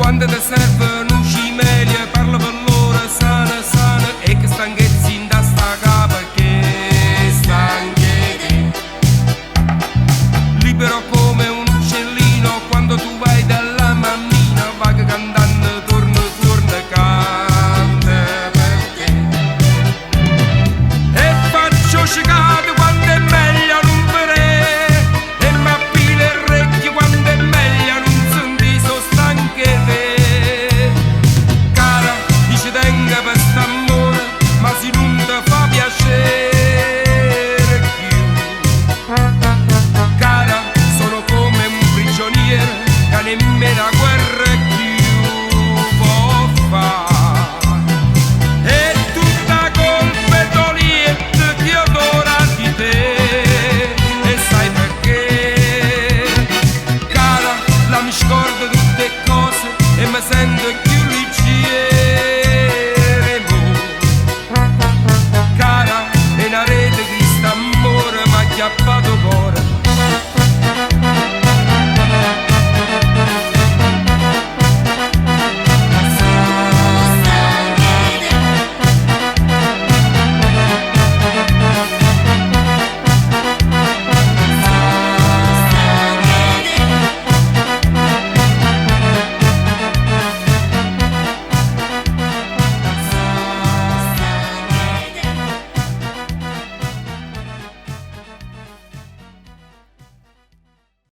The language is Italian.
quando ti servono cimeli, parlo per loro sana sana, e che stanchezza in sta capa, che stanchezza. Libero come un uccellino quando tu vai dalla mammina, vaga cantando torna torna canta per te. E faccio cicate quando è meglio non vedere, e mi appile il orecchio quando è meglio non senti, so stanche te. Cara, dice tenga per st'amore, ma se non ti fa piacere più. Cara, sono come un prigioniero che nemmeno la guerra più può fare. E tutta colpa è Tolietta che adora di te. E sai perché? Cara, la mi scordo tutte cose e mi sento più